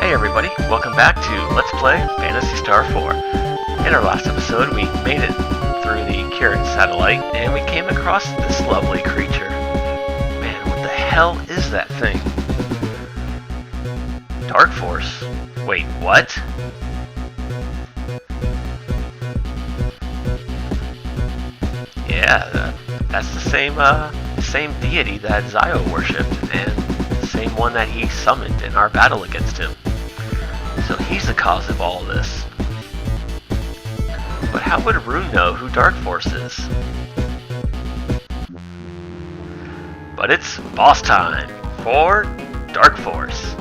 Hey everybody, welcome back to Let's Play Phantasy Star 4. In our last episode, we made it through the Kuran satellite, and we came across this lovely creature. Man, what the hell is that thing? Dark Force? Wait, what? Yeah, that's the same deity that Zio worshipped, and the same one that he summoned in our battle against him. So he's the cause of all this. But how would Rune know who Dark Force is? But it's boss time for Dark Force.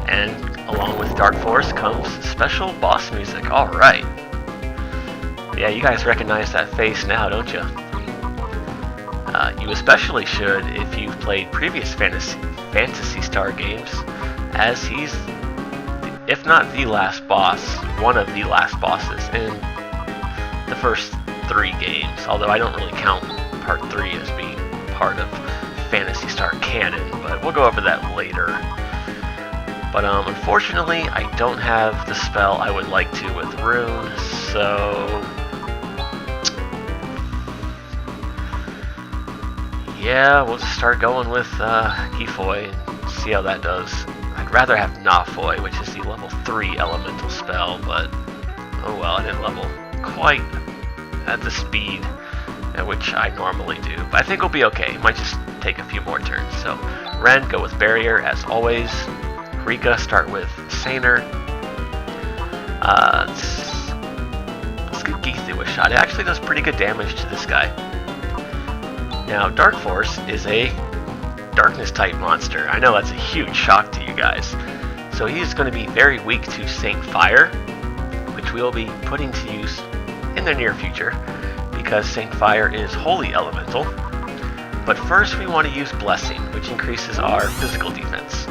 And along with Dark Force comes special boss music. Alright. Yeah, you guys recognize that face now, don't you? You especially should if you've played previous Phantasy Star games, as he's, if not the last boss, one of the last bosses in the first 3 games, although I don't really count part 3 as being part of Phantasy Star canon, but we'll go over that later. But unfortunately, I don't have the spell I would like to with Rune, so yeah, we'll just start going with Gifoy and see how that does. I'd rather have Nafoy, which is the level 3 elemental spell, but oh well, I didn't level quite at the speed at which I normally do. But I think we'll be okay. Might just take a few more turns. So Ren, go with Barrier as always. Rika, start with Saner. Let's give Geethu a shot. It actually does pretty good damage to this guy. Now, Dark Force is a darkness type monster. I know that's a huge shock to you guys. So he's going to be very weak to Saint Fire, which we'll be putting to use in the near future, because Saint Fire is holy elemental. But first we want to use Blessing, which increases our physical defense.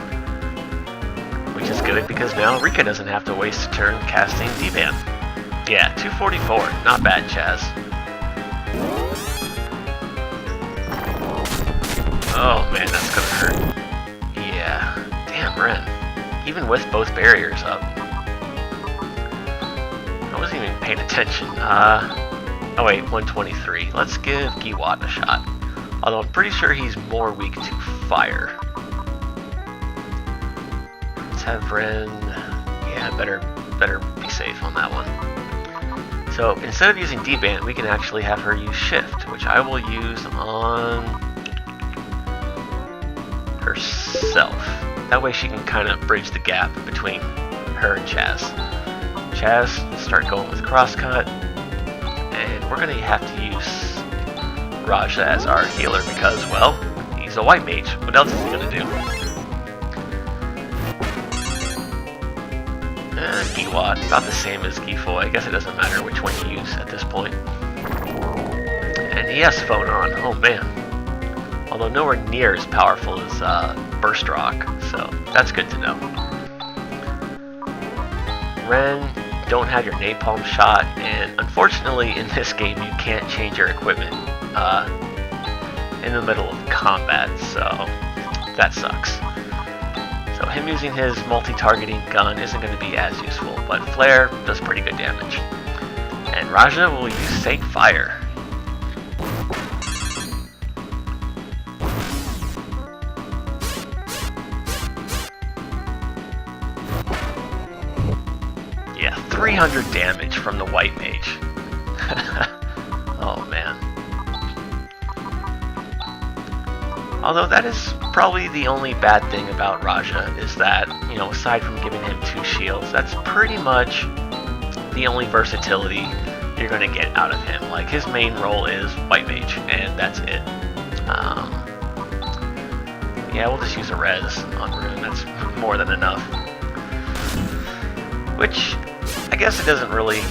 Which is good because now Rika doesn't have to waste a turn casting D-Ban. Yeah, 244, not bad, Chaz. Oh man, that's gonna hurt. Yeah, damn Ren. Even with both barriers up. I wasn't even paying attention. Oh wait, 123. Let's give Giwat a shot. Although I'm pretty sure he's more weak to fire. Let's have Ren. Yeah, better be safe on that one. So instead of using D-Ban, we can actually have her use Shift, which I will use on herself. That way she can kind of bridge the gap between her and Chaz. Chaz, start going with Crosscut, and we're going to have to use Raja as our healer because, well, he's a white mage. What else is he going to do? Giwat, about the same as Gifoy. I guess it doesn't matter which one you use at this point. And he has Phone on. Oh man. Although nowhere near as powerful as Burst Rock, so that's good to know. Ren, don't have your Napalm shot, and unfortunately in this game you can't change your equipment in the middle of combat, so that sucks. So him using his multi-targeting gun isn't going to be as useful, but Flare does pretty good damage. And Raja will use Saint Fire. Yeah, 300 damage from the white mage. Oh man. Although that is probably the only bad thing about Raja, is that, you know, aside from giving him 2 shields, that's pretty much the only versatility you're going to get out of him. Like, his main role is white mage, and that's it. Yeah, we'll just use a res on Rune, that's more than enough. Which, I guess it doesn't really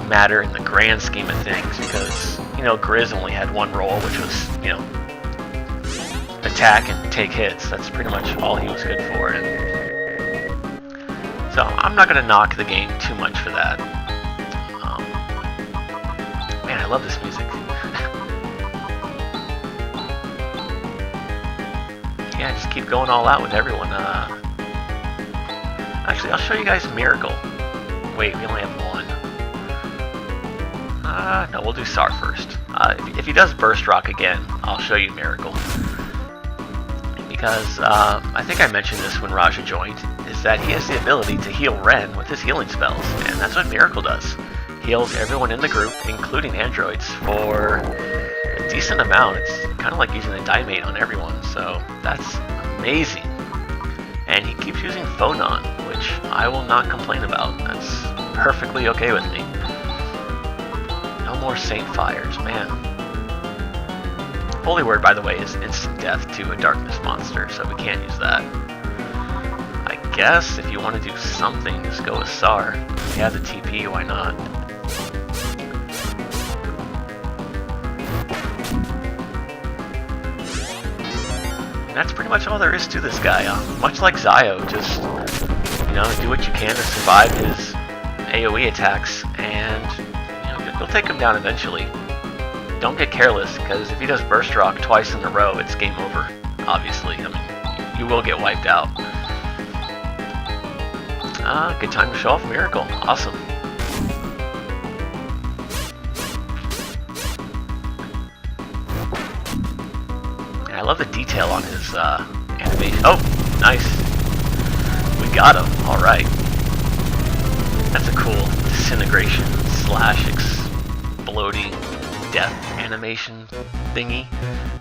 matter in the grand scheme of things, because, you know, Grizz only had one role, which was, you know, attack and take hits. That's pretty much all he was good for. And so I'm not going to knock the game too much for that. Man, I love this music. Yeah, just keep going all out with everyone. Actually, I'll show you guys Miracle. Wait, we only have one. No, we'll do Sar first. If he does Burst Rock again, I'll show you Miracle. Because, I think I mentioned this when Raja joined, is that he has the ability to heal Ren with his healing spells, and that's what Miracle does. Heals everyone in the group, including androids, for a decent amount. It's kind of like using a Dimate on everyone, so that's amazing. And he keeps using Phonon, which I will not complain about. That's perfectly okay with me. No more Saint Fires, man. Holy Word, by the way, is instant death to a darkness monster, so we can't use that. I guess if you want to do something, just go with Sar. If you have the TP, why not? And that's pretty much all there is to this guy. Much like Zio, just, you know, do what you can to survive his AoE attacks, and you know, you'll take him down eventually. Don't get careless, because if he does Burst Rock twice in a row, it's game over, obviously. I mean, you will get wiped out. Good time to show off Miracle. Awesome. And I love the detail on his animation. Oh, nice. We got him. Alright. That's a cool disintegration slash exploding death animation thingy.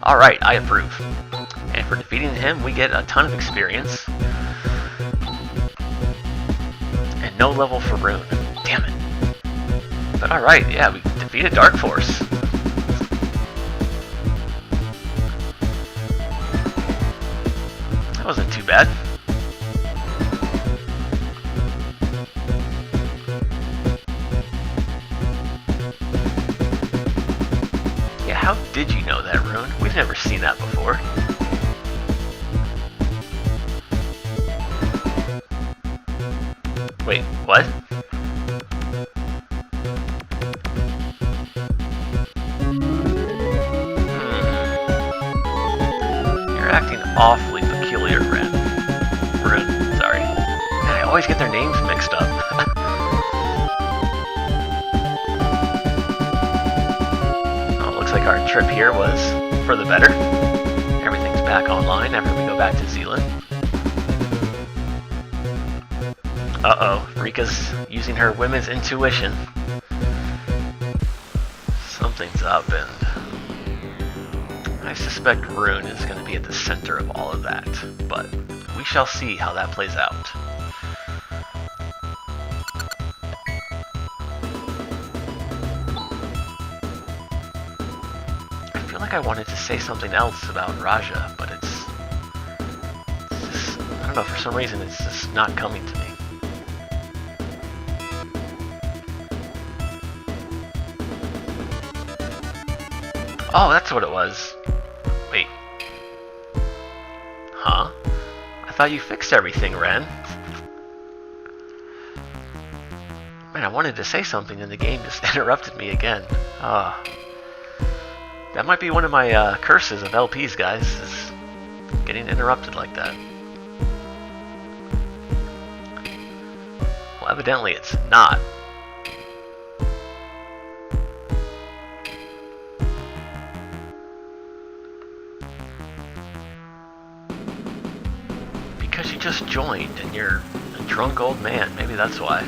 Alright, I approve. And for defeating him, we get a ton of experience. And no level for Rune. Damn it. But alright, yeah, we defeated Dark Force. That wasn't too bad. How did you know that, Rune? We've never seen that before. Wait, what? You're acting awfully peculiar, Rune. Sorry. Man, I always get their names mixed up. Like our trip here was for the better. Everything's back online after we go back to Zelan. Uh-oh, Rika's using her women's intuition. Something's happened. I suspect Rune is going to be at the center of all of that, but we shall see how that plays out. I wanted to say something else about Raja, but it's just, I don't know, for some reason it's just not coming to me. Oh, that's what it was. Wait. Huh? I thought you fixed everything, Ren. Man, I wanted to say something and the game just interrupted me again. That might be one of my curses of LPs, guys, is getting interrupted like that. Well, evidently it's not. Because you just joined and you're a drunk old man. Maybe that's why.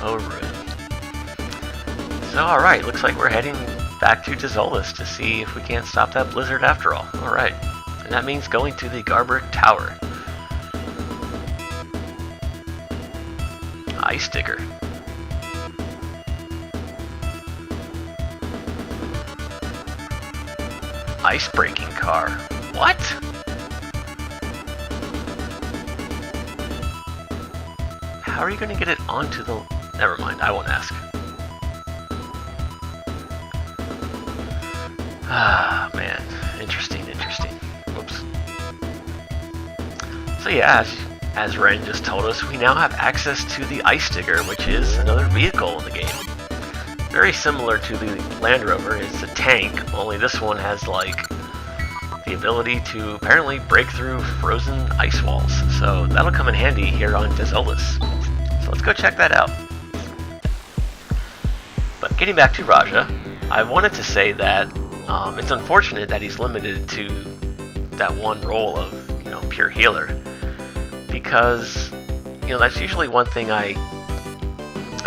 Oh, Rune. So, alright, looks like we're heading back to Dezolis to see if we can't stop that blizzard after all. Alright. And that means going to the Garbrick Tower. Ice sticker. ice-breaking car. What? How are you going to get it onto the... Never mind, I won't ask. Ah, man. Interesting. Whoops. So yeah, as Ren just told us, we now have access to the Ice Digger, which is another vehicle in the game. Very similar to the Land Rover. It's a tank, only this one has, like, the ability to apparently break through frozen ice walls. So that'll come in handy here on Dezolis. So let's go check that out. But getting back to Raja, I wanted to say that it's unfortunate that he's limited to that one role of, pure healer, because, that's usually one thing I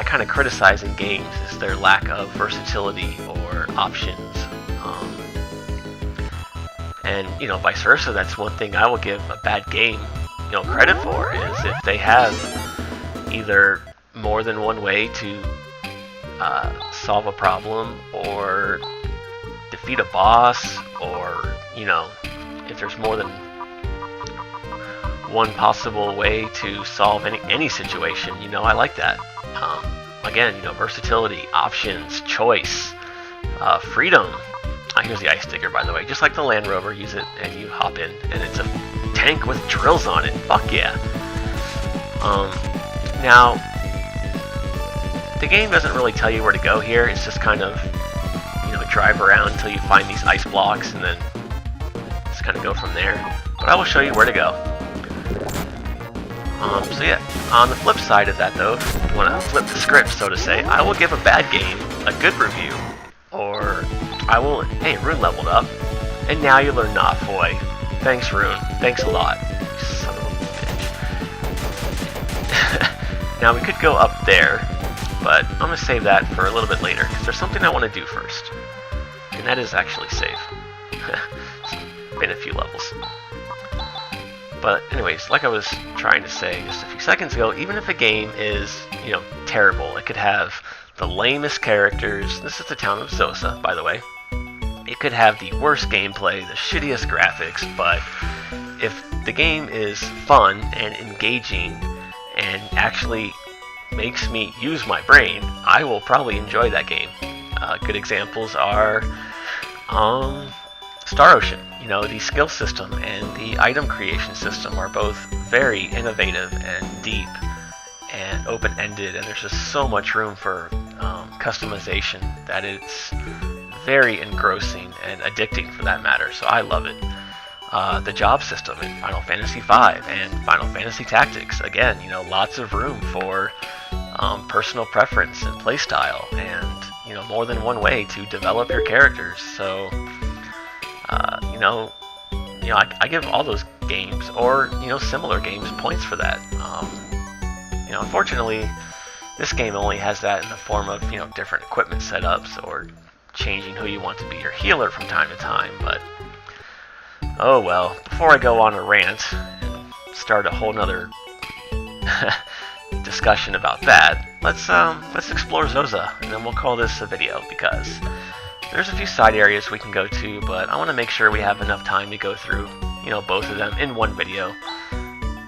kind of criticize in games, is their lack of versatility or options. And, vice versa, that's one thing I will give a bad game, credit for, is if they have either more than one way to solve a problem, or defeat a boss, or, if there's more than one possible way to solve any situation, I like that. Again, versatility, options, choice, freedom. Here's the Ice Digger, by the way. Just like the Land Rover, use it and you hop in, and it's a tank with drills on it. Fuck yeah. Now, the game doesn't really tell you where to go here. It's just kind of, drive around until you find these ice blocks, and then just kind of go from there. But I will show you where to go. So yeah, on the flip side of that though, if you want to flip the script, so to say, I will give a bad game a good review. Or I will, hey, Rune leveled up, and now you learn Nafoy. Thanks, Rune. Thanks a lot. Son of a bitch. Now we could go up there, but I'm going to save that for a little bit later, because there's something I want to do first. And that is actually save. It's been a few levels. But anyways, like I was trying to say just a few seconds ago, even if a game is, terrible, it could have the lamest characters. This is the town of Zosa, by the way. It could have the worst gameplay, the shittiest graphics, but if the game is fun and engaging and actually makes me use my brain, I will probably enjoy that game. Good examples are Star Ocean. The skill system and the item creation system are both very innovative and deep and open-ended, and there's just so much room for customization that it's very engrossing and addicting for that matter, so I love it. The job system in Final Fantasy V and Final Fantasy Tactics, again, lots of room for personal preference and playstyle, and more than one way to develop your characters. So I give all those games, or similar games, points for that. Unfortunately, this game only has that in the form of different equipment setups, or changing who you want to be your healer from time to time. But oh well. Before I go on a rant and start a whole nother discussion about that, let's explore Zosa, and then we'll call this a video, because there's a few side areas we can go to, but I want to make sure we have enough time to go through, both of them in one video.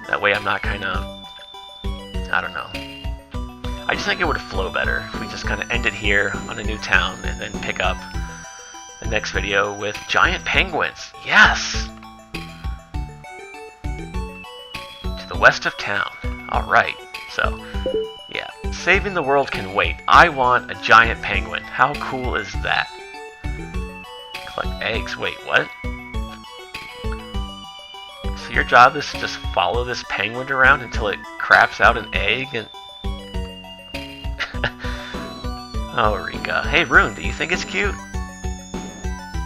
That way I'm not kind of, I don't know. I just think it would flow better if we just kind of end it here on a new town and then pick up the next video with giant penguins. Yes! To the west of town. Alright, so, yeah. Saving the world can wait. I want a giant penguin. How cool is that? Collect eggs. Wait, what? So your job is to just follow this penguin around until it craps out an egg and... Oh, Rika. Hey, Rune, do you think it's cute?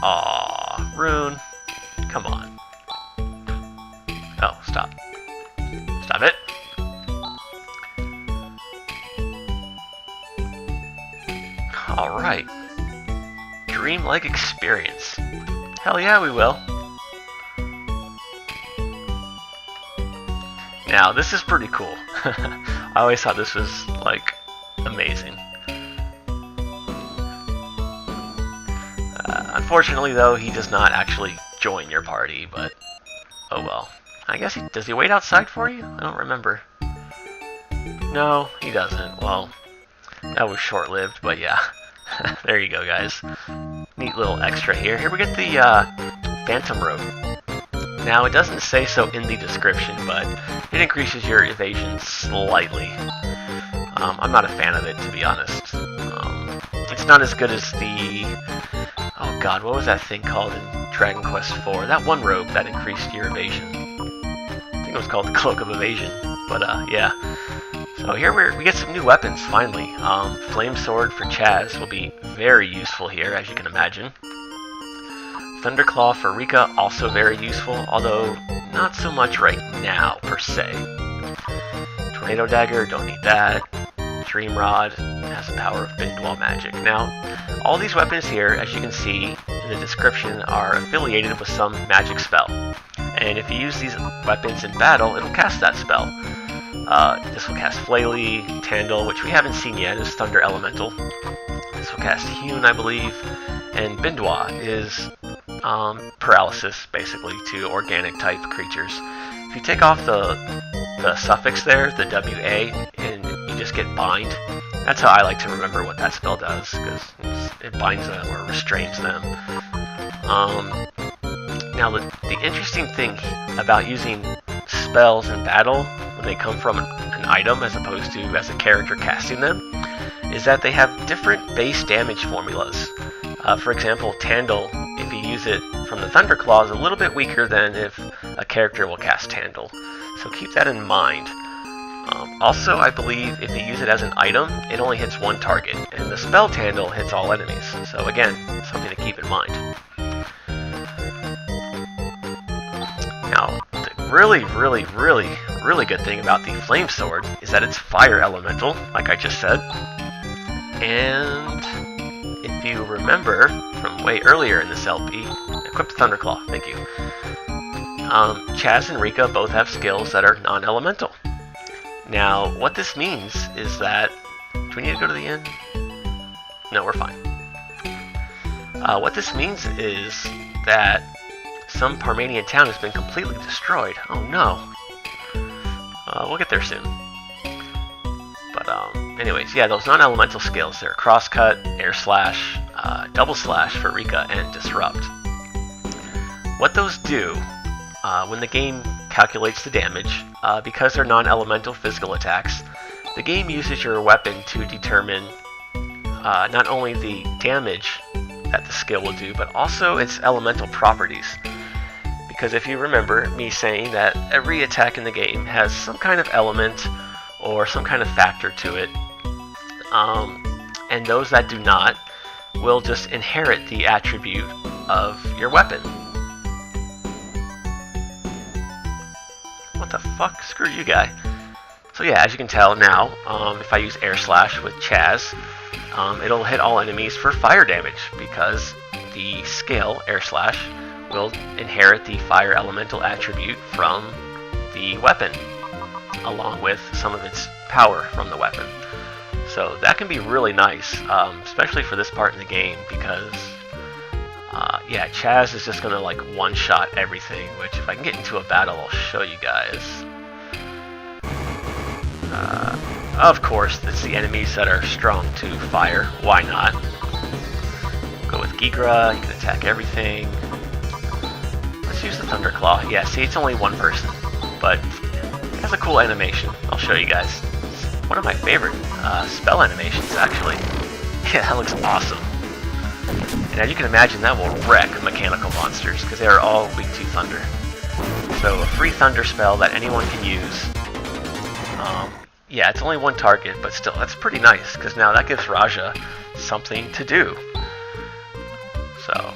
Aw, Rune. Come on. Oh, stop. Stop it. Alright. Dreamlike experience. Hell yeah, we will. Now, this is pretty cool. I always thought this was, like, amazing. Unfortunately, though, he does not actually join your party, but oh well. I guess does he wait outside for you? I don't remember. No, he doesn't. Well, that was short-lived, but yeah. There you go, guys. Neat little extra here. Here we get the Phantom Robe. Now, it doesn't say so in the description, but it increases your evasion slightly. I'm not a fan of it, to be honest. It's not as good as the... Oh god, what was that thing called in Dragon Quest IV? That one robe that increased your evasion. I think it was called the Cloak of Evasion. But, yeah. So here we get some new weapons, finally. Flame Sword for Chaz will be very useful here, as you can imagine. Thunderclaw for Rika, also very useful, although not so much right now, per se. Tornado Dagger, don't need that. Dream Rod has the power of Bindwall magic. Now, all these weapons here, as you can see in the description, are affiliated with some magic spell. And if you use these weapons in battle, it'll cast that spell. This will cast Flaily, Tandle, which we haven't seen yet, is Thunder Elemental. This will cast Hewn, I believe. And Bindwa is paralysis, basically, to organic type creatures. If you take off the suffix there, the WA, and you just get bind, that's how I like to remember what that spell does, because it binds them or restrains them. Now, the interesting thing about using spells in battle when they come from an item as opposed to as a character casting them is that they have different base damage formulas. For example, Tandle, if you use it from the Thunderclaw, is a little bit weaker than if a character will cast Tandle. So keep that in mind. Also, I believe if you use it as an item, it only hits one target, and the spell Tandle hits all enemies. So again, something to keep in mind. Now, the really good thing about the Flame Sword is that it's Fire Elemental, like I just said. And if you remember from way earlier in this LP, equip the Thunderclaw, thank you. Chaz and Rika both have skills that are non-elemental. Now, what this means is that... Do we need to go to the end? No, we're fine. What this means is that some Parmanian town has been completely destroyed. Oh no. We'll get there soon. But, anyways, yeah, those non-elemental skills, they're Crosscut, Air Slash, Double Slash for Rika, and Disrupt. What those do, when the game calculates the damage, because they're non-elemental physical attacks, the game uses your weapon to determine not only the damage that the skill will do, but also its elemental properties. Because if you remember me saying that every attack in the game has some kind of element or some kind of factor to it, and those that do not will just inherit the attribute of your weapon. What the fuck? Screw you, guy. So yeah, as you can tell now, if I use Air Slash with Chaz, it'll hit all enemies for fire damage, because the skill, Air Slash, will inherit the fire elemental attribute from the weapon, along with some of its power from the weapon. So that can be really nice, especially for this part in the game, because yeah, Chaz is just gonna like one-shot everything, which if I can get into a battle, I'll show you guys. Of course, it's the enemies that are strong to fire. Why not? Go with Gigra, you can attack everything. Let's use the Thunderclaw. Yeah, see, it's only one person, but it has a cool animation. I'll show you guys. It's one of my favorite spell animations, actually. Yeah, that looks awesome. And as you can imagine, that will wreck mechanical monsters, because they are all weak to thunder. So a free thunder spell that anyone can use. Yeah, it's only one target, but still, that's pretty nice, because now that gives Raja something to do. So,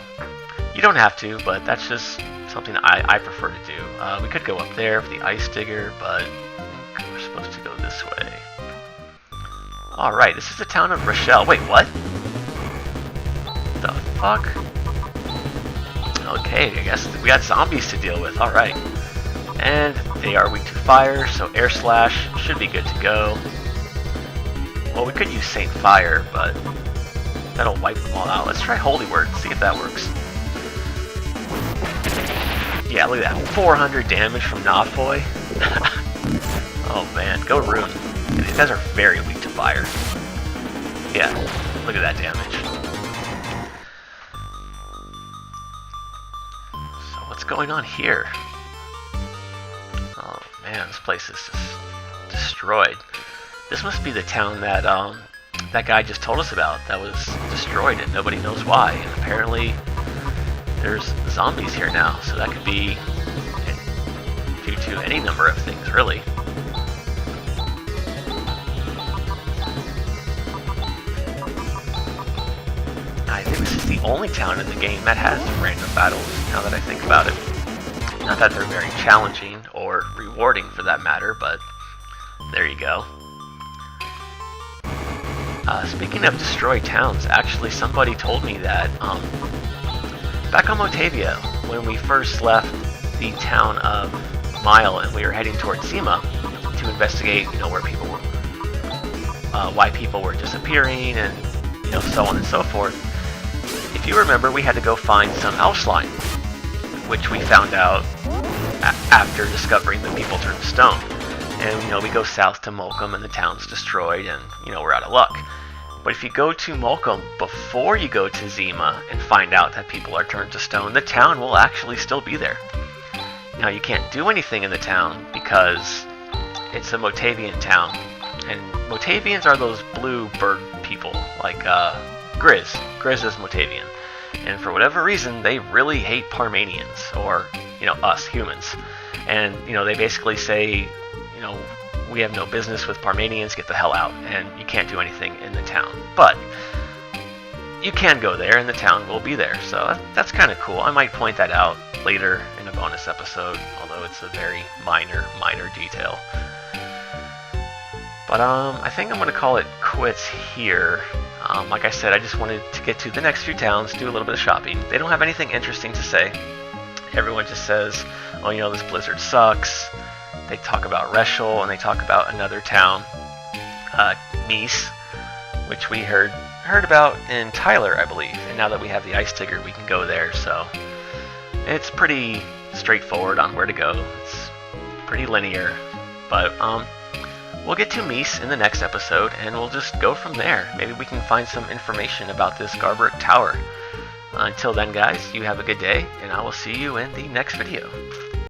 you don't have to, but that's just something I prefer to do. We could go up there for the Ice Digger, but we're supposed to go this way. Alright, this is the town of Rochelle. Wait, what? The fuck? Okay, I guess we got zombies to deal with. Alright. And they are weak to fire, so Air Slash should be good to go. Well, we could use Saint Fire, but That'll wipe them all out. Let's try Holy Word, see if that works. Yeah, look at that. 400 damage from Notfoy. Oh man, go Rune. These guys are very weak to fire. Yeah, look at that damage. So what's going on here? Oh man, this place is just destroyed. This must be the town that that guy just told us about that was destroyed and nobody knows why. And apparently there's zombies here now, so that could be due to any number of things, really. I think this is the only town in the game that has random battles, now that I think about it. Not that they're very challenging or rewarding for that matter, but there you go. Speaking of destroyed towns, actually somebody told me that back on Motavia, when we first left the town of Mile and we were heading towards Zima to investigate, where people were, why people were disappearing, and so on and so forth. If you remember, we had to go find some elf slime, which we found out after discovering that people turned to stone. And we go south to Molcom and the town's destroyed, and we're out of luck. But if you go to Molcom before you go to Zima and find out that people are turned to stone, the town will actually still be there. Now you can't do anything in the town because it's a Motavian town, and Motavians are those blue bird people, like Grizz. Grizz is Motavian, and for whatever reason they really hate Parmanians, or us humans, and they basically say, we have no business with Parmanians, get the hell out, and you can't do anything in the town. But you can go there, and the town will be there, so that's kind of cool. I might point that out later in a bonus episode, although it's a very minor detail. But I think I'm going to call it quits here. Like I said, I just wanted to get to the next few towns, do a little bit of shopping. They don't have anything interesting to say. Everyone just says, oh, this blizzard sucks. They talk about Reschel, and they talk about another town, Nice, which we heard about in Tyler, I believe. And now that we have the Ice Tigger, we can go there. So it's pretty straightforward on where to go. It's pretty linear. But we'll get to Mies in the next episode, and we'll just go from there. Maybe we can find some information about this Garbrick Tower. Until then, guys, you have a good day, and I will see you in the next video.